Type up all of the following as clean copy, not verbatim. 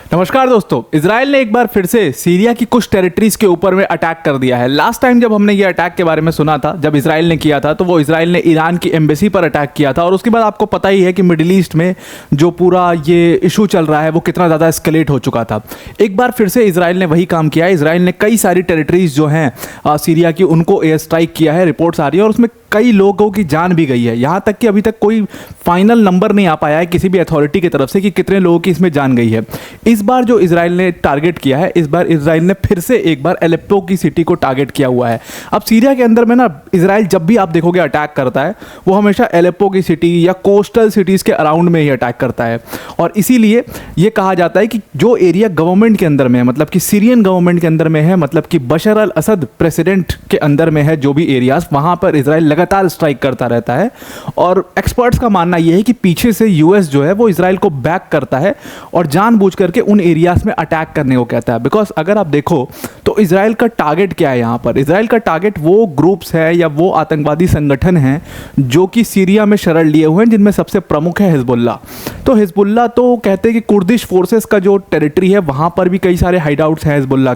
नमस्कार दोस्तों, इजराइल ने एक बार फिर से सीरिया की कुछ टेरिटरीज के ऊपर में अटैक कर दिया है। लास्ट टाइम जब हमने ये अटैक के बारे में सुना था, जब इजराइल ने किया था, तो वो इजराइल ने ईरान की एम्बेसी पर अटैक किया था। और उसके बाद आपको पता ही है कि मिडिल ईस्ट में जो पूरा ये इशू चल रहा है वो कितना ज़्यादा एस्केलेट हो चुका था। एक बार फिर से इजराइल ने वही काम किया है। इजराइल ने कई सारी टेरिटरीज जो हैं सीरिया की, उनको एयर स्ट्राइक किया है। रिपोर्ट्स आ रही है और उसमें कई लोगों की जान भी गई है। यहाँ तक कि अभी तक कोई फाइनल नंबर नहीं आ पाया है किसी भी अथॉरिटी की तरफ से कि कितने लोगों की इसमें जान गई है। इस बार जो इजराइल ने टारगेट किया है, इस बार इजराइल ने फिर से एक बार एलेप्पो की सिटी को टारगेट किया हुआ है। अब सीरिया के अंदर में ना, इजराइल जब भी आप देखोगे अटैक करता है, वो हमेशा एलेप्पो की सिटी या कोस्टल सिटीज़ के अराउंड में ही अटैक करता है। और इसीलिए ये कहा जाता है कि जो एरिया गवर्नमेंट के अंदर में है, मतलब कि सीरियन गवर्नमेंट के अंदर में है, मतलब कि बशर अल असद प्रेसिडेंट के अंदर में है जो भी एरियाज, वहाँ पर इजराइल लगातार स्ट्राइक करता रहता है। और एक्सपर्ट्स का मानना यह है कि पीछे से यूएस जो है वो इजराइल को बैक करता है और जानबूझ करके उन एरियाज में अटैक करने को कहता है। बिकॉज अगर आप देखो तो इजराइल का टारगेट क्या है यहाँ पर? इजराइल का टारगेट वो ग्रुप्स है या वो आतंकवादी संगठन हैं जो कि सीरिया में शरण लिए हुए हैं, जिनमें सबसे प्रमुख है हिजबुल्ला। तो हिजबुल्ला तो कहते हैं कि कुर्दिश फोर्सेस का जो टेरिटरी है वहाँ पर भी कई सारे हाइडआउट्स हैं हिजबुल्ला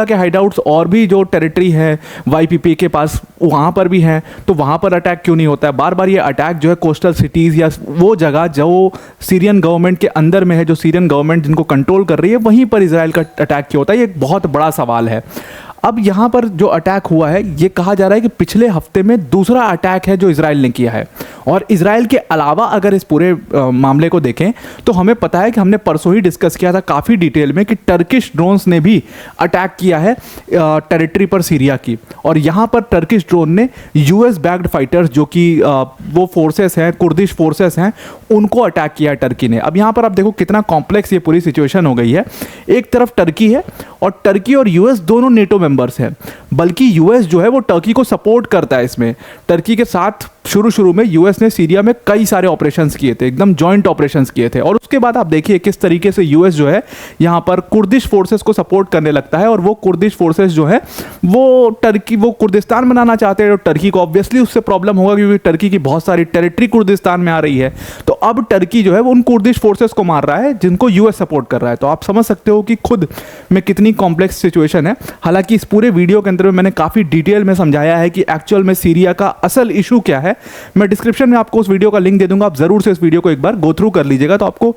के हाइडआउट्स और भी जो टेरिटरी है वाईपीपी के पास, वहाँ पर भी हैं। तो वहाँ पर अटैक क्यों नहीं होता है? बार बार ये अटैक जो है कोस्टल सिटीज़ या वो जगह जो सीरियन गवर्नमेंट के अंदर में है, जो सीरियन गवर्नमेंट जिनको कंट्रोल कर रही है, वहीं पर इजराइल का अटैक क्यों होता है? ये एक बहुत बड़ा सवाल है। अब यहाँ पर जो अटैक हुआ है, ये कहा जा रहा है कि पिछले हफ्ते में दूसरा अटैक है जो इजराइल ने किया है। और इजराइल के अलावा अगर इस पूरे मामले को देखें तो हमें पता है कि हमने परसों ही डिस्कस किया था काफ़ी डिटेल में कि टर्किश ड्रोन्स ने भी अटैक किया है टेरिटरी पर सीरिया की। और यहाँ पर टर्किश ड्रोन ने यूएस बैक्ड फाइटर्स जो कि वो फोर्सेस हैं, कुर्दिश फोर्सेस हैं, उनको अटैक किया है टर्की ने। अब यहाँ पर आप देखो कितना कॉम्प्लेक्स ये पूरी सिचुएशन हो गई है। एक तरफ टर्की है और टर्की और यूएस दोनों नेटो मेंबर्स हैं, बल्कि यूएस जो है वो टर्की को सपोर्ट करता है इसमें। टर्की के साथ शुरू में यूएस ने सीरिया में कई सारे ऑपरेशंस किए थे, एकदम जॉइंट ऑपरेशंस किए थे। और उसके बाद आप देखिए किस तरीके से यूएस जो है यहाँ पर कुर्दिश फोर्सेस को सपोर्ट करने लगता है। और वो कुर्दिश फोर्सेस जो है वो कुर्दिस्तान बनाना चाहते हैं। और टर्की को ऑब्वियसली उससे प्रॉब्लम होगा क्योंकि टर्की की बहुत सारी टेरिटरी कुर्दिस्तान में आ रही है। तो अब टर्की जो है वो उन कुर्दिश फोर्सेस को मार रहा है जिनको यूएस सपोर्ट कर रहा है। तो आप समझ सकते हो कि खुद में कितनी कॉम्प्लेक्स सिचुएशन है। हालांकि इस पूरे वीडियो के अंदर मैंने काफ़ी डिटेल में समझाया है कि एक्चुअल में सीरिया का असल इशू क्या है। मैं डिस्क्रिप्शन में आपको उस वीडियो का लिंक दे दूंगा, आप जरूर से इस वीडियो को एक बार गो थ्रू कर लीजिएगा। तो आपको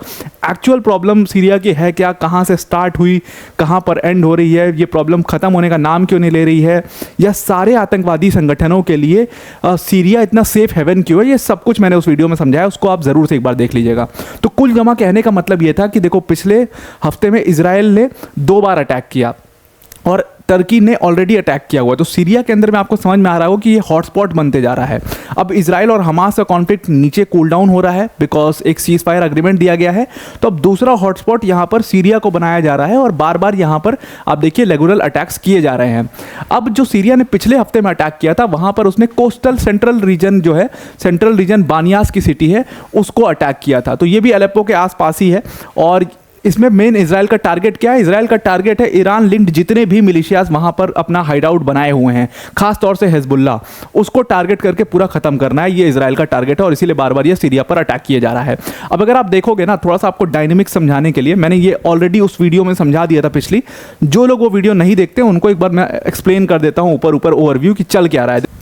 एक्चुअल प्रॉब्लम सीरिया की है क्या, कहाँ से स्टार्ट हुई, कहाँ पर एंड हो रही है, ये प्रॉब्लम खत्म होने का नाम क्यों नहीं ले रही है, या सारे आतंकवादी संगठनों के लिए सीरिया इतना सेफ हेवन क्यों है, ये सब कुछ मैंने उस वीडियो में समझाया। उसको आप जरूर से एक बार देख लीजिएगा। तो कुल जमा कहने का मतलब ये था कि देखो, पिछले हफ्ते में इजराइल ने 2 बार अटैक किया और टर्की ने ऑलरेडी अटैक किया हुआ है। तो सीरिया के अंदर में आपको समझ में आ रहा हो कि ये हॉटस्पॉट बनते जा रहा है। अब इजराइल और हमास का कॉन्फ्लिक्ट नीचे कूल डाउन हो रहा है बिकॉज एक सीज फायर अग्रीमेंट दिया गया है। तो अब दूसरा हॉटस्पॉट यहाँ पर सीरिया को बनाया जा रहा है और बार बार यहाँ पर आप देखिए रेगुलर अटैक्स किए जा रहे हैं। अब जो सीरिया ने पिछले हफ्ते में अटैक किया था, वहाँ पर उसने कोस्टल सेंट्रल रीजन जो है, सेंट्रल रीजन बानियास की सिटी है, उसको अटैक किया था। तो ये भी अलेप्पो के आसपास ही है। और इसमें मेन इजराइल का टारगेट क्या है? इजराइल का टारगेट है ईरान लिंक्ड जितने भी मिलिशियाज वहां पर अपना हाइडआउट बनाए हुए हैं, खास तौर से हिजबुल्ला, उसको टारगेट करके पूरा खत्म करना है। ये इजराइल का टारगेट है और इसीलिए बार बार ये सीरिया पर अटैक किया जा रहा है। अब अगर आप देखोगे ना, थोड़ा सा आपको डायनेमिक्स समझाने के लिए मैंने ये ऑलरेडी उस वीडियो में समझा दिया था पिछली। जो लोग वो वीडियो नहीं देखते उनको एक बार मैं एक्सप्लेन कर देता हूँ ऊपर ओवरव्यू कि चल क्या रहा है।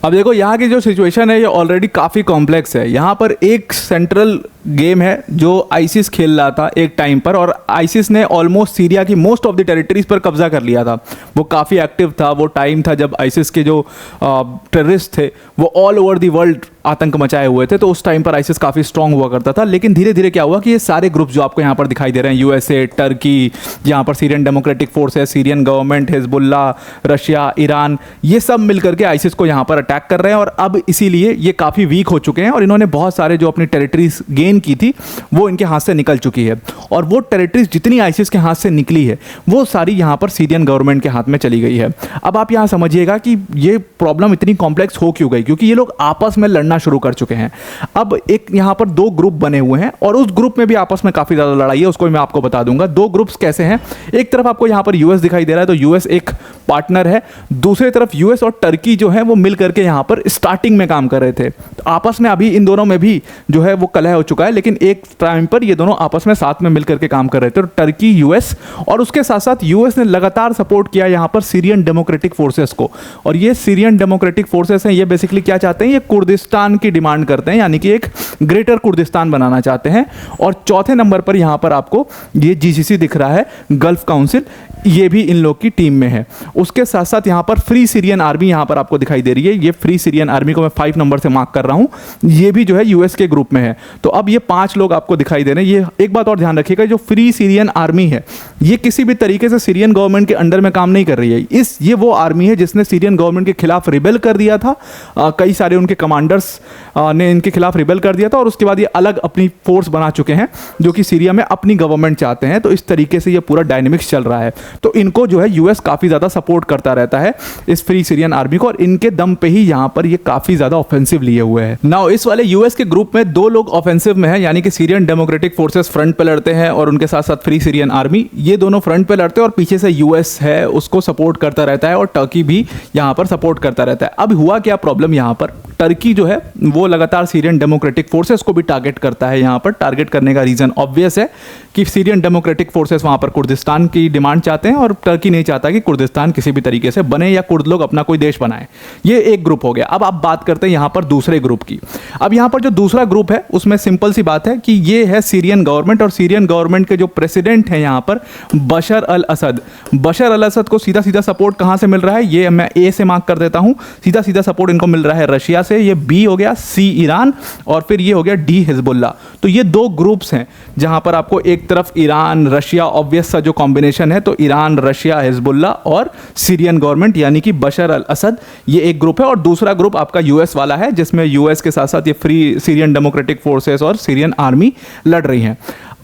अब देखो, यहाँ की जो सिचुएशन है ये ऑलरेडी काफ़ी कॉम्प्लेक्स है। यहाँ पर एक सेंट्रल गेम है जो आईसिस खेल रहा था एक टाइम पर, और आईसिस ने ऑलमोस्ट सीरिया की मोस्ट ऑफ द टेरिटरीज पर कब्जा कर लिया था। वो काफ़ी एक्टिव था। वो टाइम था जब आईसिस के जो टेररिस्ट थे वो ऑल ओवर द वर्ल्ड आतंक मचाए हुए थे। तो उस टाइम पर आईसिस काफ़ी स्ट्रांग हुआ करता था। लेकिन धीरे धीरे क्या हुआ कि ये सारे ग्रुप्स जो आपको यहाँ पर दिखाई दे रहे हैं, यूएसए, टर्की, यहाँ पर Syrian Democratic forces, Syrian government, Hezbollah, Russia, Iran, ये सब मिलकर के आईसिस को यहाँ पर अटैक कर रहे हैं। और अब इसीलिए ये काफ़ी वीक हो चुके हैं और इन्होंने बहुत सारे जो अपनी टेरिटरीज गेन की थी वो इनके हाथ से निकल चुकी है। और वो टेरिटरीज जितनी आईसिस के हाथ से निकली है वो सारी यहाँ पर सीरियन गवर्नमेंट के हाथ में चली गई है। अब आप यहाँ समझिएगा कि ये प्रॉब्लम इतनी कॉम्प्लेक्स हो क्यों गई, क्योंकि ये लोग आपस में लड़ना शुरू कर चुके हैं। अब एक यहाँ पर 2 ग्रुप बने हुए हैं और उस ग्रुप में भी आपस में काफ़ी ज़्यादा लड़ाई है, उसको भी मैं आपको बता दूंगा। 2 ग्रुप्स कैसे हैं? एक तरफ आपको यहाँ पर यूएस दिखाई दे रहा है, तो यूएस एक पार्टनर है। दूसरी तरफ यूएस और टर्की जो है वो मिल करके यहाँ पर स्टार्टिंग में काम कर रहे थे। तो आपस में अभी इन दोनों में भी जो है वो कलह हो चुका है, लेकिन एक टाइम पर ये दोनों आपस में साथ में मिलकर के काम कर रहे थे। तो टर्की, यूएस और उसके साथ साथ यूएस ने लगातार सपोर्ट किया यहाँ पर सीरियन डेमोक्रेटिक फोर्सेस को। और ये सीरियन डेमोक्रेटिक फोर्सेस हैं, ये बेसिकली क्या चाहते हैं, ये कुर्दिस्तान की डिमांड करते हैं, यानी कि एक ग्रेटर कुर्दिस्तान बनाना चाहते हैं। और चौथे नंबर पर यहाँ पर आपको ये जीसीसी दिख रहा है, गल्फ काउंसिल, ये भी इन लोग की टीम में है। उसके साथ साथ यहाँ पर फ्री सीरियन आर्मी यहाँ पर आपको दिखाई दे रही है। ये फ्री सीरियन आर्मी को मैं 5 नंबर से मार्क कर रहा हूँ, ये भी जो है यूएस के ग्रुप में है। तो अब ये 5 लोग आपको दिखाई दे रहे हैं। ये एक बात और ध्यान रखिएगा, जो फ्री सीरियन आर्मी है ये किसी भी तरीके से सीरियन गवर्नमेंट के अंडर में काम नहीं कर रही है। ये वो आर्मी है जिसने सीरियन गवर्नमेंट के खिलाफ रिबेल कर दिया था। कई सारे उनके कमांडर्स ने इनके खिलाफ रिबेल कर दिया था और उसके बाद ये अलग अपनी फोर्स बना चुके हैं जो कि सीरिया में अपनी गवर्नमेंट चाहते हैं। तो इस तरीके से ये पूरा डायनेमिक्स चल रहा है। तो इनको जो है यूएस काफ़ी ज़्यादा सपोर्ट करता रहता है, इस फ्री सीरियन आर्मी को, और इनके दम पे ही यहाँ पर ये काफ़ी ज़्यादा ऑफेंसिव लिए हुए हैं। नाउ इस वाले यूएस के ग्रुप में 2 लोग ऑफेंसिव में हैं, यानी कि सीरियन डेमोक्रेटिक फोर्सेस फ्रंट पे लड़ते हैं और उनके साथ साथ फ्री सीरियन आर्मी, ये दोनों फ्रंट पे लड़ते हैं और पीछे से यूएस है उसको सपोर्ट करता रहता है और टर्की भी यहाँ पर सपोर्ट करता रहता है। अब हुआ क्या प्रॉब्लम, यहाँ पर टर्की जो है वो लगातार सीरियन डेमोक्रेटिक फोर्सेस को भी टारगेट करता है। यहाँ पर टारगेट करने का रीजन ऑब्वियस है कि सीरियन डेमोक्रेटिक फोर्सेस वहाँ पर कुर्दिस्तान की डिमांड चाहते हैं और टर्की नहीं चाहता कि कुर्दिस्तान किसी भी तरीके से बने या कुर्द लोग अपना कोई देश बनाए। ये एक ग्रुप हो गया। अब आप बात करते हैं यहाँ पर दूसरे ग्रुप की। अब यहाँ पर जो दूसरा ग्रुप है उसमें सिंपल सी बात है कि ये है सीरियन गवर्नमेंट, और सीरियन गवर्नमेंट के जो प्रेसिडेंट हैं यहाँ पर बशर अल असद। बशर अल असद को सीधा सीधा सपोर्ट कहाँ से मिल रहा है, ये मैं ए से मार्क कर देता हूँ। सीधा सीधा सपोर्ट इनको मिल रहा है रशिया से, ये बी हो गया, सी ईरान, और फिर ये हो गया डी हिजबुल्ला। तो ये 2 ग्रुप्स हैं जहाँ पर आपको एक तरफ ईरान रशिया, ऑब्वियस सा जो कॉम्बिनेशन है, तो ईरान रशिया हिजबुल्ला और सीरियन गवर्नमेंट यानी कि बशर अल असद, ये एक ग्रुप है। और दूसरा ग्रुप आपका यूएस वाला है जिसमें यूएस के साथ साथ ये फ्री सीरियन डेमोक्रेटिक फोर्सेस और सीरियन आर्मी लड़ रही हैं।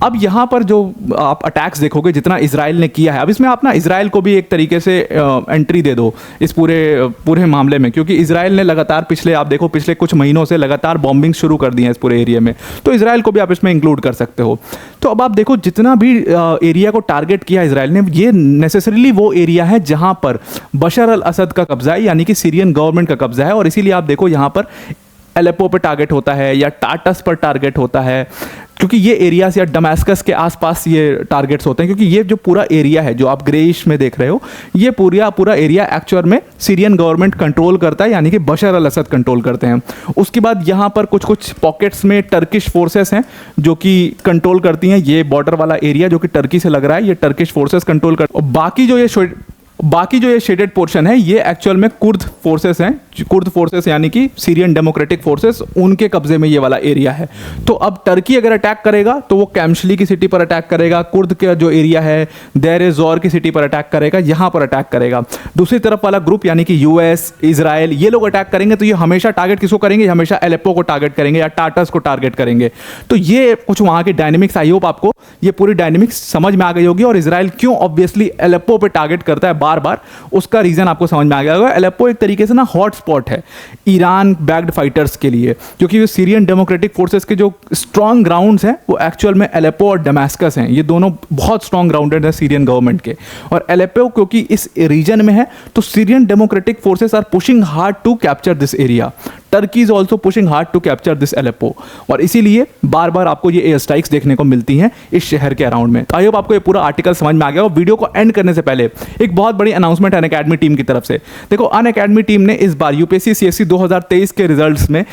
अब यहाँ पर जो आप अटैक्स देखोगे जितना इजराइल ने किया है, अब इसमें आप ना इजराइल को भी एक तरीके से एंट्री दे दो इस पूरे मामले में, क्योंकि इजराइल ने लगातार पिछले कुछ महीनों से लगातार बॉम्बिंग शुरू कर दी है इस पूरे एरिया में, तो इजराइल को भी आप इसमें इंक्लूड कर सकते हो। तो अब आप देखो जितना भी एरिया को टारगेट किया इजराइल ने, ये नेसेसरीली वो एरिया है जहाँ पर बशर अल असद का कब्जा है, यानी कि सीरियन गवर्नमेंट का कब्जा है। और इसीलिए आप देखो यहाँ पर एलेप्पो पे टारगेट होता है या टाटस पर टारगेट होता है, क्योंकि ये एरियाज या डमास्कस के आसपास ये टारगेट्स होते हैं, क्योंकि ये जो पूरा एरिया है जो आप ग्रेइश में देख रहे हो, ये पूरा एरिया एक्चुअल में सीरियन गवर्नमेंट कंट्रोल करता है, यानी कि बशर अल असद कंट्रोल करते हैं। उसके बाद यहाँ पर कुछ पॉकेट्स में टर्किश फोर्सेस हैं जो कि कंट्रोल करती हैं। ये बॉर्डर वाला एरिया जो कि टर्की से लग रहा है, ये टर्किश फोर्सेस कंट्रोल करते हैं। और बाकी जो ये शेडेड पोर्शन है ये एक्चुअल में कुर्द फोर्सेस हैं, कुर्द फोर्सेस यानी कि सीरियन डेमोक्रेटिक फोर्सेस, उनके कब्जे में ये वाला एरिया है। तो अब टर्की अगर अटैक करेगा तो वो कैम्शली की सिटी पर अटैक करेगा, कुर्द का जो एरिया है देर ए ज़ोर की सिटी पर अटैक करेगा, यहाँ पर अटैक करेगा। दूसरी तरफ वाला ग्रुप यानी कि यूएस, इजराइल, ये लोग अटैक करेंगे तो ये हमेशा टारगेट किसको करेंगे, हमेशा एलेप्पो को टारगेट करेंगे या टाटस को टारगेट करेंगे। तो ये कुछ वहाँ की डायनेमिक्स, आई होप आपको ये पूरी डायनेमिक्स समझ में आ गई होगी। और इजराइल क्यों ऑब्वियसली एलेप्पो पे टारगेट करता है बार बार, उसका रीजन आपको समझ में आ गया होगा। एलेप्पो एक तरीके से ना हॉट स्पॉट है ईरान बैक्ड फाइटर्स के लिए, क्योंकि सीरियन डेमोक्रेटिक फोर्सेस के जो स्ट्रॉन्ग ग्राउंड्स हैं वो एक्चुअल में एलेप्पो और डमास्कस हैं। ये दोनों बहुत स्ट्रॉन्ग ग्राउंडेड है सीरियन गवर्नमेंट के। और एलेप्पो क्योंकि इस रीजन में है तो Syrian Democratic Forces are pushing hard to capture this area. Turkey is also pushing hard to capture this Aleppo, और इसीलिए बार बार आपको ये एयर स्ट्राइक्स देखने को मिलती हैं इस शहर के अराउंड में। आई होप आपको ये पूरा आर्टिकल समझ में आ गया। और वीडियो को एंड करने से पहले एक बहुत बड़ी अनाउंसमेंट अनअकैडमी टीम की तरफ से। देखो अनअकैडमी टीम ने इस बार यूपीएससी सीएससी 2023 के रिजल्ट्स में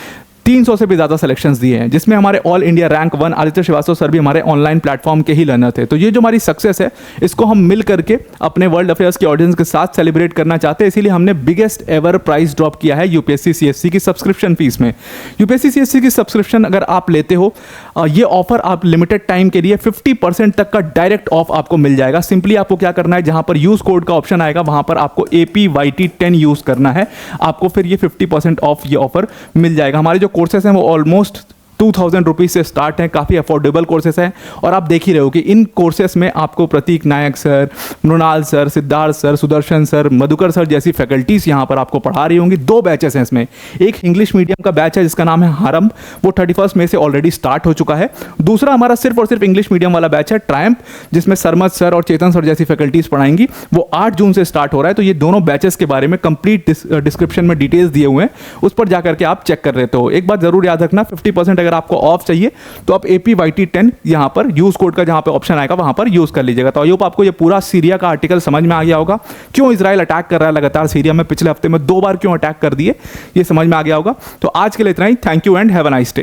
300 से भी ज़्यादा सिलेक्शंस दिए हैं, जिसमें हमारे all India rank 1 Aditya Srivastava sir भी हमारे ऑनलाइन प्लेटफॉर्म के ही लर्नर थे। तो ये जो हमारी सक्सेस है इसको हम मिल करके अपने वर्ल्ड अफेयर्स के ऑडियंस के साथ सेलिब्रेट करना चाहते हैं। इसीलिए हमने बिगेस्ट एवर प्राइस ड्रॉप किया है यूपीएससी सीएससी की सब्सक्रिप्शन फीस में। यूपीएससी सीएससी की सब्सक्रिप्शन अगर आप लेते हो, ये ऑफर आप लिमिटेड टाइम के लिए 50% तक का डायरेक्ट ऑफ आपको मिल जाएगा। सिंपली आपको क्या करना है, जहां पर यूज कोड का ऑप्शन आएगा वहां पर आपको APYT10 यूज करना है, आपको फिर ये 50% ऑफ ये ऑफर मिल जाएगा। हमारे जो कोर्सेस हैं वो ऑलमोस्ट 2000 रुपीज़ से स्टार्ट हैं, काफ़ी अफोर्डेबल कोर्सेस हैं। और आप देख ही रहे हो कि इन कोर्सेस में आपको Prateek Nayak sir, Mrinal sir, Siddharth sir, Sudarshan sir, Madhukar sir जैसी फैकल्टीज़ यहाँ पर आपको पढ़ा रही होंगी। 2 बैचेस हैं इसमें। एक इंग्लिश मीडियम का बैच है जिसका नाम है हारम, वो 31 मई से ऑलरेडी स्टार्ट हो चुका है। दूसरा हमारा सिर्फ और सिर्फ इंग्लिश मीडियम वाला बैच है ट्रायम्फ, जिसमें सरमद सर और चेतन सर जैसी फैकल्टीज़ पढ़ाएंगी। वो 8 जून से स्टार्ट हो रहा है। तो ये दोनों बैचेस के बारे में कंप्लीट डिस्क्रिप्शन में डिटेल्स दिए हुए हैं, उस पर जाकर के आप चेक कर लेते हो। एक बात जरूर याद रखना, 50% अगर अगर आपको ऑफ चाहिए तो आप APYT10 यहाँ पर यूज कोड का जहाँ पे ऑप्शन आएगा वहाँ पर यूज कर लीजिएगा। तो आई होप आपको ये पूरा सीरिया का आर्टिकल समझ में आ गया होगा, क्यों इजराइल अटैक कर रहा है लगातार सीरिया में, पिछले हफ्ते में 2 बार क्यों अटैक कर दिए, ये समझ में आ गया होगा। तो आज के लिए इतना ही। Thank you and have a nice day.